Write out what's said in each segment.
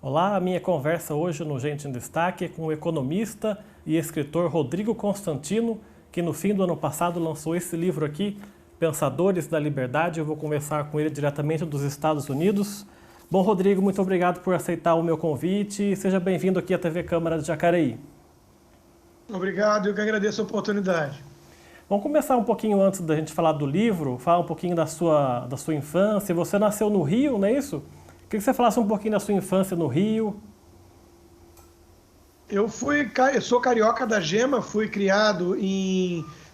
Olá, a minha conversa hoje no Gente em Destaque é com o economista e escritor Rodrigo Constantino, que no fim do ano passado lançou esse livro aqui, Pensadores da Liberdade. Eu vou conversar com ele diretamente dos Estados Unidos. Bom, Rodrigo, muito obrigado por aceitar o meu convite e seja bem-vindo aqui à TV Câmara de Jacareí. Obrigado, eu que agradeço a oportunidade. Vamos começar um pouquinho antes da gente falar do livro, falar um pouquinho da sua infância. Você nasceu no Rio, não é isso? Queria que você falasse um pouquinho da sua infância no Rio. Eu sou carioca da Gema, fui criado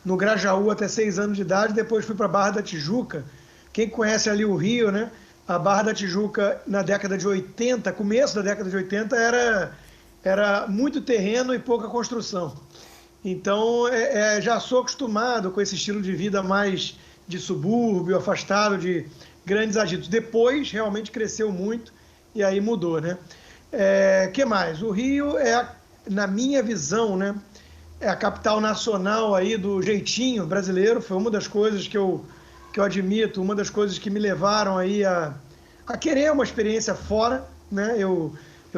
no Grajaú até 6 anos de idade, depois fui para a Barra da Tijuca. Quem conhece ali o Rio, né? A Barra da Tijuca na década de 80, começo da década de 80, era muito terreno e pouca construção. Então, já sou acostumado com esse estilo de vida mais de subúrbio, afastado de grandes agitos. Depois, realmente cresceu muito e aí mudou, né? Que mais? O Rio na minha visão, né, é a capital nacional aí do jeitinho brasileiro. Foi uma das coisas que eu admito, uma das coisas que me levaram aí a querer uma experiência fora, né? Eu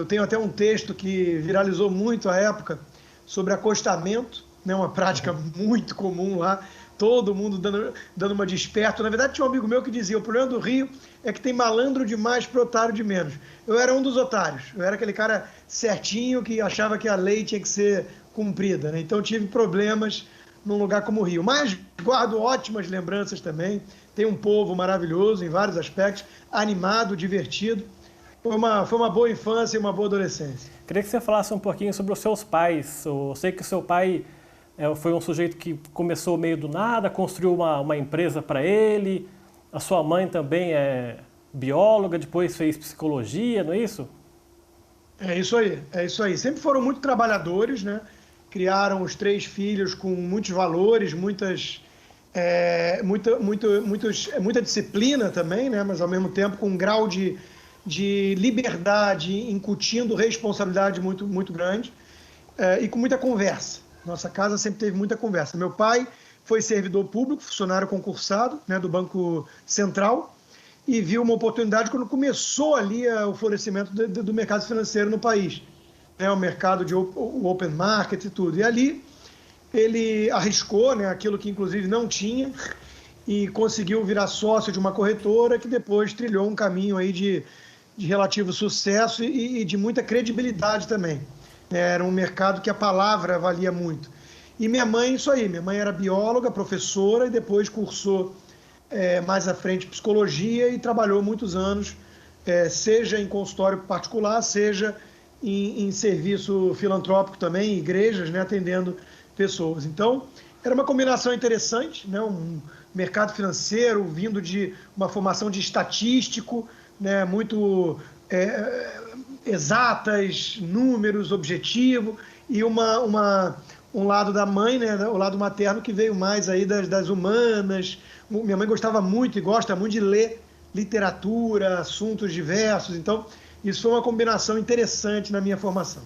tenho até um texto que viralizou muito à época sobre acostamento, né, uma prática muito comum lá, todo mundo dando uma de esperto. Na verdade, tinha um amigo meu que dizia: o problema do Rio é que tem malandro demais para otário de menos. Eu era um dos otários, eu era aquele cara certinho que achava que a lei tinha que ser cumprida, né? Então tive problemas num lugar como o Rio. Mas guardo ótimas lembranças também, tem um povo maravilhoso em vários aspectos, animado, divertido. Foi uma boa infância e uma boa adolescência. Queria que você falasse um pouquinho sobre os seus pais. Eu sei que o seu pai foi um sujeito que começou meio do nada, construiu uma empresa para ele. A sua mãe também é bióloga, depois fez psicologia, não é isso? É isso aí, é isso aí. Sempre foram muito trabalhadores, né? Criaram os 3 filhos com muitos valores, muita disciplina também, né? Mas ao mesmo tempo com um grau de liberdade, incutindo responsabilidade muito, muito grande, e com muita conversa. Nossa casa sempre teve muita conversa. Meu pai foi servidor público, funcionário concursado, né, do Banco Central, e viu uma oportunidade quando começou ali o florescimento do mercado financeiro no país, né, o mercado de o open market e tudo. E ali ele arriscou, né, aquilo que inclusive não tinha, e conseguiu virar sócio de uma corretora que depois trilhou um caminho aí de relativo sucesso e de muita credibilidade também. Era um mercado que a palavra valia muito. E minha mãe, isso aí, minha mãe era bióloga, professora, e depois cursou mais à frente psicologia e trabalhou muitos anos, seja em consultório particular, seja em serviço filantrópico também, em igrejas, né, atendendo pessoas. Então, era uma combinação interessante, né, um mercado financeiro vindo de uma formação de estatístico, né, muito exatas, números, objetivo, e um lado da mãe, né, o lado materno, que veio mais aí das humanas. Minha mãe gostava muito e gosta muito de ler literatura, assuntos diversos, então isso foi uma combinação interessante na minha formação.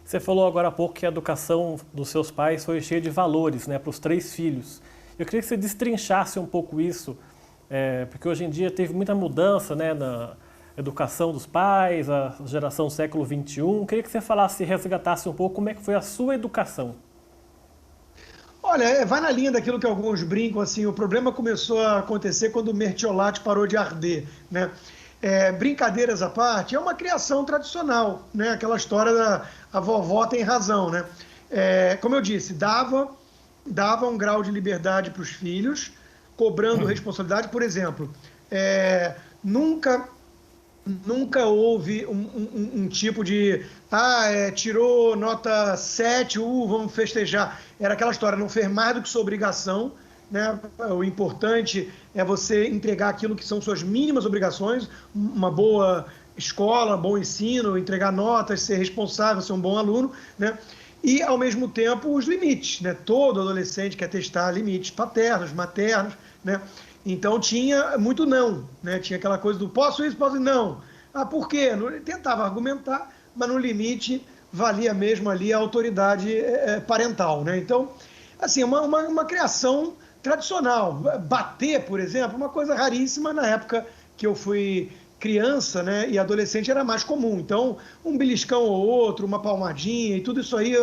Você falou agora há pouco que a educação dos seus pais foi cheia de valores, né, para os 3 filhos. Eu queria que você destrinchasse um pouco isso, porque hoje em dia teve muita mudança, né, na educação dos pais, a geração do século XXI. Queria que você falasse, resgatasse um pouco como é que foi a sua educação. Olha, vai na linha daquilo que alguns brincam, assim, o problema começou a acontecer quando o mertiolate parou de arder, né? Brincadeiras à parte, é uma criação tradicional, né? Aquela história da a vovó tem razão, né? Como eu disse, dava um grau de liberdade para os filhos, cobrando responsabilidade. Por exemplo, nunca houve um tipo de tirou nota 7, vamos festejar. Era aquela história, não fez mais do que sua obrigação, né? O importante é você entregar aquilo que são suas mínimas obrigações, uma boa escola, um bom ensino, entregar notas, ser responsável, ser um bom aluno, né? E, ao mesmo tempo, os limites, né? Todo adolescente quer testar limites paternos, maternos, né? Então tinha muito não, né? Tinha aquela coisa do posso isso, posso não. Por quê? Ele tentava argumentar, mas no limite valia mesmo ali a autoridade parental, né? Então, assim, uma criação tradicional. Bater, por exemplo, uma coisa raríssima na época que eu fui criança, né, e adolescente era mais comum. Então, um beliscão ou outro, uma palmadinha, e tudo isso aí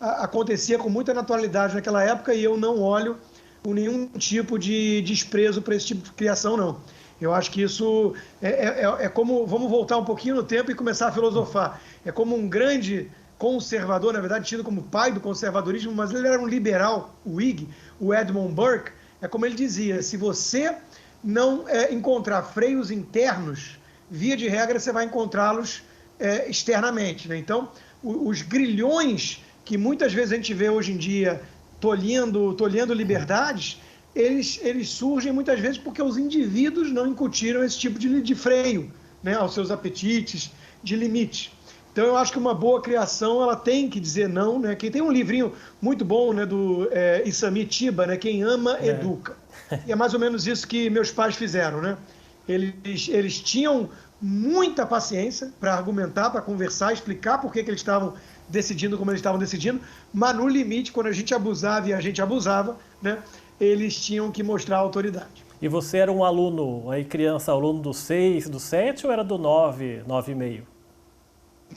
acontecia com muita naturalidade naquela época, e eu não olho com nenhum tipo de desprezo para esse tipo de criação, não. Eu acho que isso é como... Vamos voltar um pouquinho no tempo e começar a filosofar. É como um grande conservador, na verdade, tido como pai do conservadorismo, mas ele era um liberal, o Whig, o Edmund Burke. É como ele dizia, se você não encontrar freios internos, via de regra você vai encontrá-los externamente, né? Então, os grilhões que muitas vezes a gente vê hoje em dia tolhendo liberdades, eles surgem muitas vezes porque os indivíduos não incutiram esse tipo de freio, né, aos seus apetites, de limite. Então, eu acho que uma boa criação ela tem que dizer não, né? Quem tem um livrinho muito bom, né, do Isami Tiba, né, Quem Ama, Educa. E é mais ou menos isso que meus pais fizeram, né? Eles tinham muita paciência para argumentar, para conversar, explicar por que eles estavam decidindo como eles estavam decidindo, mas no limite, quando a gente abusava e a gente abusava, né, eles tinham que mostrar autoridade. E você era um aluno, aí criança, aluno do 6, do 7 ou era do 9, 9,5?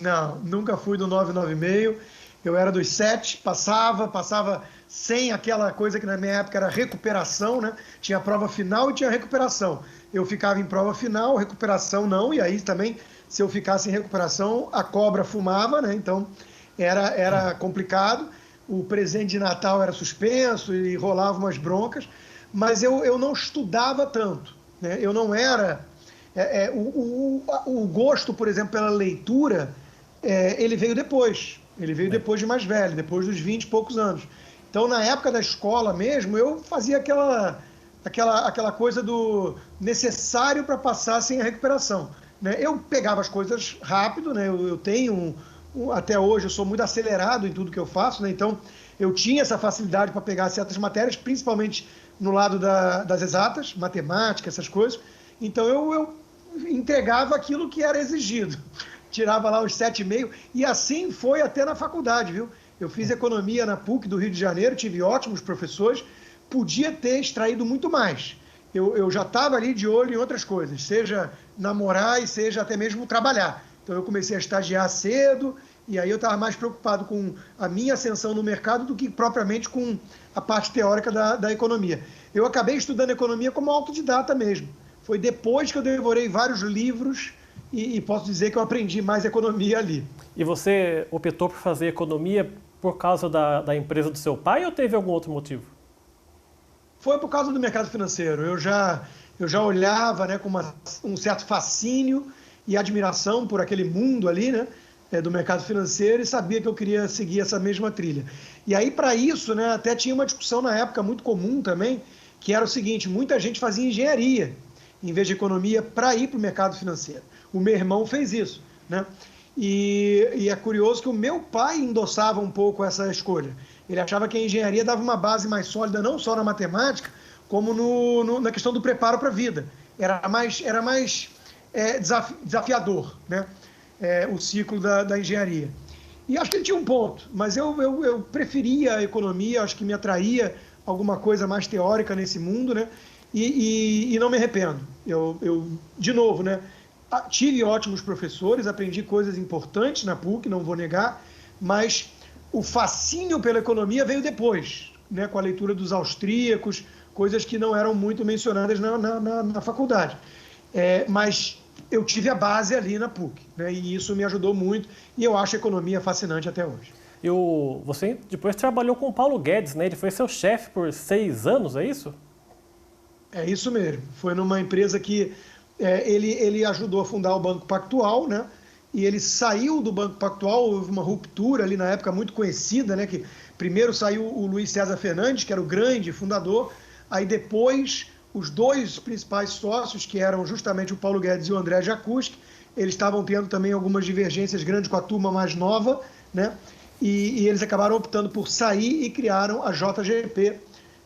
Não, nunca fui do 9, 9,5. Eu era dos 7, passava sem aquela coisa que na minha época era recuperação, né? Tinha prova final e tinha recuperação. Eu ficava em prova final, recuperação não, e aí também, se eu ficasse em recuperação, a cobra fumava, né? Então era complicado. O presente de Natal era suspenso e rolava umas broncas, mas eu não estudava tanto, né? Eu não era... o gosto, por exemplo, pela leitura, ele veio depois. Ele veio depois de mais velho, depois dos 20 e poucos anos. Então, na época da escola mesmo, eu fazia aquela coisa do necessário para passar sem a recuperação, né? Eu pegava as coisas rápido, né? Eu tenho... até hoje eu sou muito acelerado em tudo que eu faço, né? Então eu tinha essa facilidade para pegar certas matérias, principalmente no lado das exatas, matemática, essas coisas. Então eu entregava aquilo que era exigido, tirava lá os 7,5, e assim foi até na faculdade, viu? Eu fiz economia na PUC do Rio de Janeiro, tive ótimos professores, podia ter extraído muito mais. Eu já estava ali de olho em outras coisas, seja namorar e seja até mesmo trabalhar. Então eu comecei a estagiar cedo e aí eu estava mais preocupado com a minha ascensão no mercado do que propriamente com a parte teórica da economia. Eu acabei estudando economia como autodidata mesmo. Foi depois que eu devorei vários livros e posso dizer que eu aprendi mais economia ali. E você optou por fazer economia por causa da empresa do seu pai ou teve algum outro motivo? Foi por causa do mercado financeiro. Eu já olhava, né, com um certo fascínio e admiração por aquele mundo ali, né, do mercado financeiro, e sabia que eu queria seguir essa mesma trilha. E aí, para isso, né, até tinha uma discussão na época muito comum também, que era o seguinte: muita gente fazia engenharia em vez de economia para ir para o mercado financeiro. O meu irmão fez isso, né? E é curioso que o meu pai endossava um pouco essa escolha. Ele achava que a engenharia dava uma base mais sólida, não só na matemática, como na questão do preparo para a vida. Era mais desafiador, né? O ciclo da engenharia. E acho que ele tinha um ponto, mas eu preferia a economia, acho que me atraía alguma coisa mais teórica nesse mundo, né? E não me arrependo. De novo, né? Tive ótimos professores, aprendi coisas importantes na PUC, não vou negar, mas o fascínio pela economia veio depois, né? Com a leitura dos austríacos, coisas que não eram muito mencionadas na faculdade. Mas eu tive a base ali na PUC, né? E isso me ajudou muito, e eu acho a economia fascinante até hoje. Você depois trabalhou com o Paulo Guedes, né? Ele foi seu chefe por 6 anos, é isso? É isso mesmo. Foi numa empresa que ele ajudou a fundar o Banco Pactual, né? E ele saiu do Banco Pactual, houve uma ruptura ali na época muito conhecida, né? Que primeiro saiu o Luiz César Fernandes, que era o grande fundador, aí depois os dois principais sócios, que eram justamente o Paulo Guedes e o André Jacuzzi, eles estavam tendo também algumas divergências grandes com a turma mais nova, né? E eles acabaram optando por sair e criaram a JGP,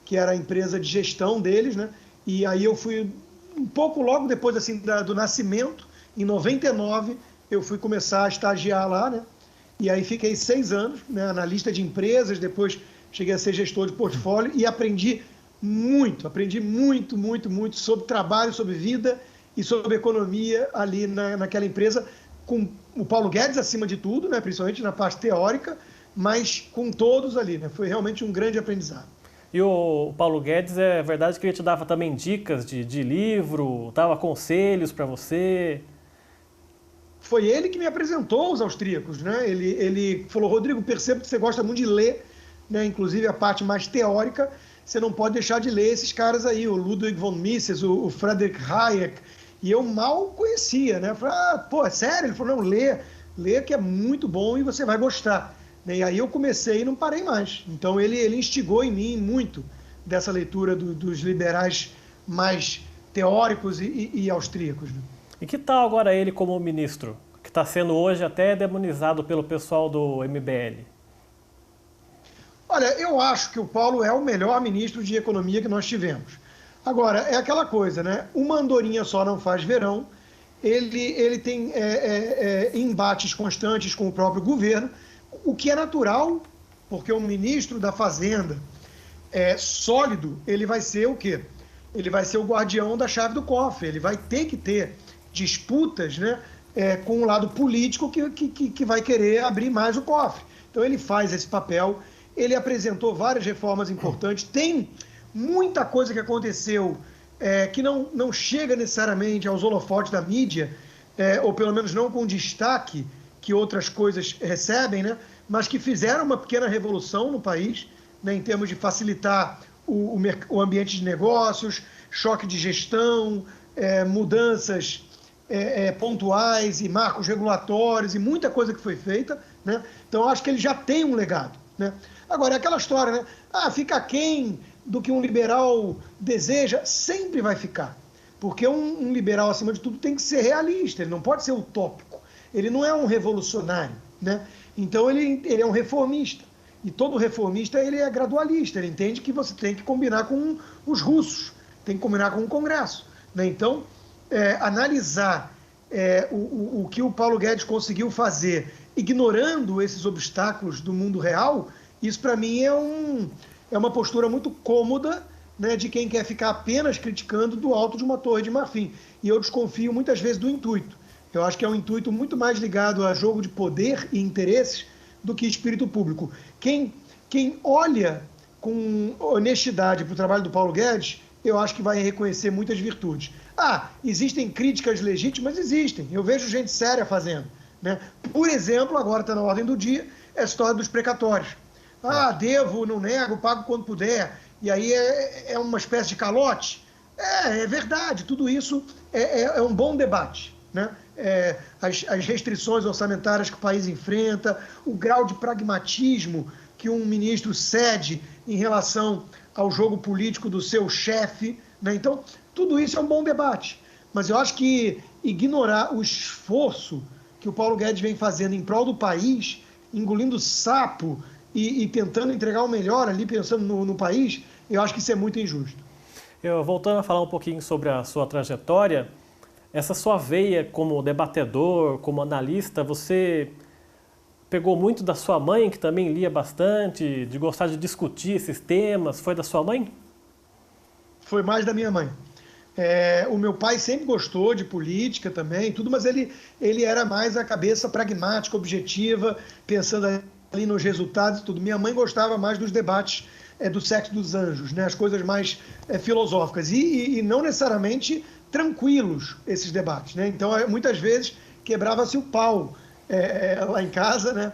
que era a empresa de gestão deles, né? E aí eu fui um pouco logo depois assim do nascimento, em 99, eu fui começar a estagiar lá, né? E aí fiquei 6 anos, né, analista de empresas, depois cheguei a ser gestor de portfólio e aprendi muito sobre trabalho, sobre vida e sobre economia ali naquela empresa, com o Paulo Guedes acima de tudo, né, principalmente na parte teórica, mas com todos ali, né? Foi realmente um grande aprendizado. E o Paulo Guedes, é verdade que ele te dava também dicas de livro, dava conselhos para você? Foi ele que me apresentou os austríacos, né? Ele falou, Rodrigo, percebo que você gosta muito de ler, né? Inclusive a parte mais teórica, você não pode deixar de ler esses caras aí, o Ludwig von Mises, o Friedrich Hayek, e eu mal conhecia, né? Eu falei, pô, é sério? Ele falou, não, lê que é muito bom e você vai gostar. E aí eu comecei e não parei mais. Então ele instigou em mim muito dessa leitura dos liberais mais teóricos e austríacos, né? E que tal agora ele como ministro, que está sendo hoje até demonizado pelo pessoal do MBL? Olha, eu acho que o Paulo é o melhor ministro de economia que nós tivemos. Agora, é aquela coisa, né? Uma andorinha só não faz verão. Ele tem embates constantes com o próprio governo, o que é natural, porque um ministro da Fazenda sólido, ele vai ser o quê? Ele vai ser o guardião da chave do cofre. Ele vai ter que ter disputas, né, com o lado político que vai querer abrir mais o cofre. Então ele faz esse papel. Ele apresentou várias reformas importantes. Tem muita coisa que aconteceu que não chega necessariamente aos holofotes da mídia, ou pelo menos não com destaque que outras coisas recebem, né? Mas que fizeram uma pequena revolução no país, né, em termos de facilitar o ambiente de negócios, choque de gestão, mudanças pontuais e marcos regulatórios e muita coisa que foi feita, né? Então, acho que ele já tem um legado, né? Agora, é aquela história, né? Fica aquém do que um liberal deseja, sempre vai ficar. Porque um liberal, acima de tudo, tem que ser realista, ele não pode ser utópico. Ele não é um revolucionário, né? Então, ele é um reformista. E todo reformista, ele é gradualista, ele entende que você tem que combinar com os russos, tem que combinar com o Congresso, né? Então, analisar o que o Paulo Guedes conseguiu fazer, ignorando esses obstáculos do mundo real, isso para mim é uma postura muito cômoda, né, de quem quer ficar apenas criticando do alto de uma torre de marfim. E eu desconfio muitas vezes do intuito. Eu acho que é um intuito muito mais ligado a jogo de poder e interesses do que espírito público. Quem olha com honestidade para o trabalho do Paulo Guedes, eu acho que vai reconhecer muitas virtudes. Existem críticas legítimas? Existem. Eu vejo gente séria fazendo, né? Por exemplo, agora está na ordem do dia, a história dos precatórios. Devo, não nego, pago quando puder. E aí é uma espécie de calote? É verdade. Tudo isso é um bom debate, né? As restrições orçamentárias que o país enfrenta, o grau de pragmatismo que um ministro cede em relação ao jogo político do seu chefe, né? Então, tudo isso é um bom debate. Mas eu acho que ignorar o esforço que o Paulo Guedes vem fazendo em prol do país, engolindo sapo e tentando entregar o melhor ali, pensando no país, eu acho que isso é muito injusto. Voltando a falar um pouquinho sobre a sua trajetória, essa sua veia como debatedor, como analista, você pegou muito da sua mãe, que também lia bastante, de gostar de discutir esses temas? Foi da sua mãe? Foi mais da minha mãe. O meu pai sempre gostou de política também, tudo, mas ele era mais a cabeça pragmática, objetiva, pensando ali nos resultados e tudo. Minha mãe gostava mais dos debates do sexo dos anjos, né? As coisas mais filosóficas e não necessariamente tranquilos esses debates, né? Então, muitas vezes, quebrava-se o pau lá em casa, né?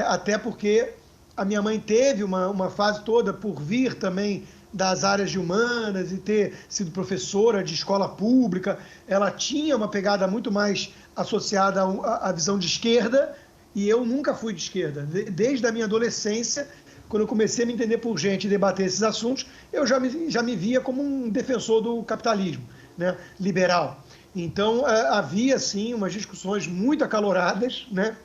Até porque a minha mãe teve uma fase toda por vir também das áreas de humanas e ter sido professora de escola pública. Ela tinha uma pegada muito mais associada à visão de esquerda, e eu nunca fui de esquerda. Desde a minha adolescência, quando eu comecei a me entender por gente e debater esses assuntos, eu já me via como um defensor do capitalismo, né, liberal. Então, havia, sim, umas discussões muito acaloradas, né?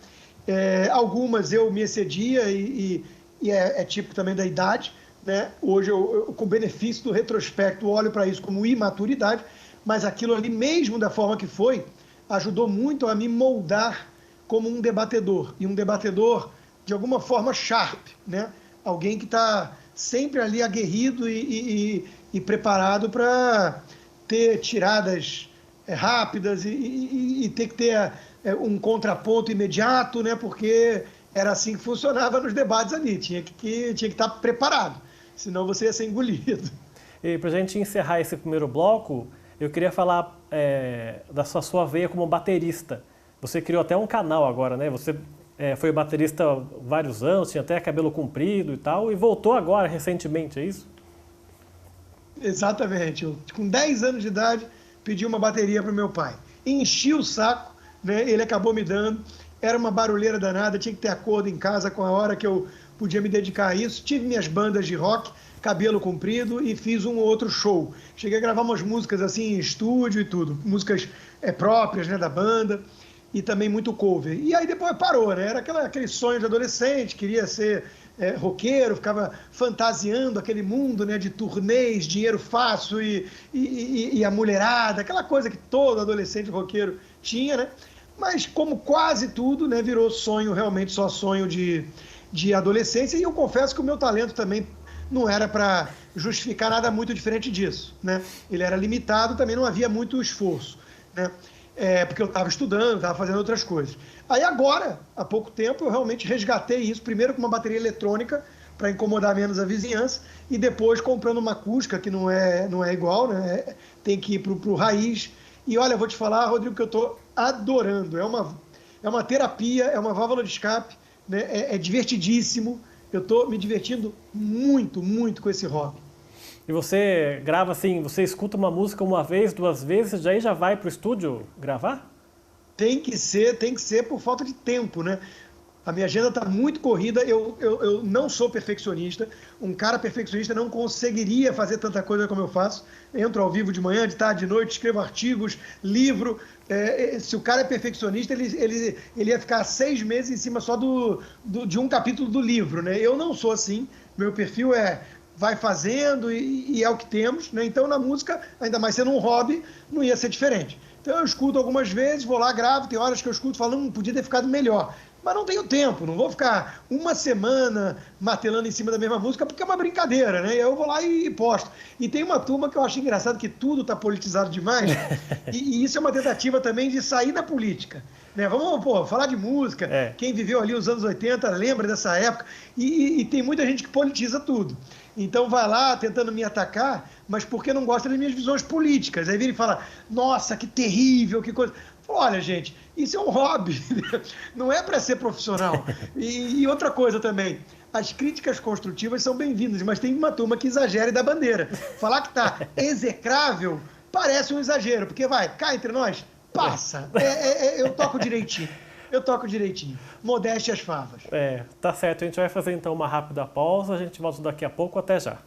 Algumas eu me excedia e é típico também da idade, né? Hoje, eu, com o benefício do retrospecto, olho para isso como imaturidade, mas aquilo ali, mesmo da forma que foi, ajudou muito a me moldar como um debatedor, e um debatedor, de alguma forma, sharp, né? Alguém que está sempre ali aguerrido e preparado para ter tiradas rápidas e ter que ter um contraponto imediato, né? Porque era assim que funcionava nos debates ali, tinha que estar preparado, senão você ia ser engolido. E para a gente encerrar esse primeiro bloco, eu queria falar da sua veia como baterista. Você criou até um canal agora, né? Você foi baterista há vários anos, tinha até cabelo comprido e tal, e voltou agora recentemente, é isso? Exatamente. Eu, com 10 anos de idade, pedi uma bateria para o meu pai. Enchi o saco, né? Ele acabou me dando. Era uma barulheira danada, tinha que ter acordo em casa com a hora que eu podia me dedicar a isso. Tive minhas bandas de rock, cabelo comprido e fiz um ou outro show. Cheguei a gravar umas músicas assim em estúdio e tudo, músicas próprias, né, da banda e também muito cover. E aí depois parou, né? Era aquele sonho de adolescente, queria ser roqueiro, ficava fantasiando aquele mundo, né, de turnês, dinheiro fácil e a mulherada, aquela coisa que todo adolescente roqueiro tinha, né? Mas como quase tudo, né, virou sonho, realmente só sonho de adolescência. E eu confesso que o meu talento também não era para justificar nada muito diferente disso, né? Ele era limitado, também não havia muito esforço, né? Porque eu estava estudando, estava fazendo outras coisas. Aí agora, há pouco tempo, eu realmente resgatei isso, primeiro com uma bateria eletrônica, para incomodar menos a vizinhança, e depois comprando uma acústica, que não é igual, né? Tem que ir para o raiz. E olha, vou te falar, Rodrigo, que eu estou adorando. É uma terapia, é uma válvula de escape, né? É divertidíssimo. Eu estou me divertindo muito, muito com esse hobby. E você grava assim, você escuta uma música uma vez, duas vezes, daí já vai para o estúdio gravar? Tem que ser por falta de tempo, né? A minha agenda está muito corrida, eu não sou perfeccionista. Um cara perfeccionista não conseguiria fazer tanta coisa como eu faço. Entro ao vivo de manhã, de tarde, de noite, escrevo artigos, livro. Se o cara é perfeccionista, ele ia ficar 6 meses em cima só de um capítulo do livro, né? Eu não sou assim, meu perfil vai fazendo e é o que temos, né? Então na música, ainda mais sendo um hobby, não ia ser diferente. Então eu escuto algumas vezes, vou lá, gravo, tem horas que eu escuto falando, podia ter ficado melhor. Mas não tenho tempo, não vou ficar uma semana martelando em cima da mesma música, porque é uma brincadeira, né? Eu vou lá e posto. E tem uma turma que eu acho engraçado, que tudo está politizado demais, e isso é uma tentativa também de sair da política. Né? Vamos, falar de música, quem viveu ali os anos 80 lembra dessa época, e tem muita gente que politiza tudo. Então vai lá tentando me atacar, mas porque não gosta das minhas visões políticas. Aí vira e fala, nossa, que terrível, que coisa. Olha, gente, isso é um hobby, não é para ser profissional. E outra coisa também, as críticas construtivas são bem-vindas, mas tem uma turma que exagera e dá bandeira. Falar que tá execrável parece um exagero, porque cá entre nós, passa. Eu toco direitinho. Modéstia às favas. Tá certo. A gente vai fazer então uma rápida pausa. A gente volta daqui a pouco. Até já.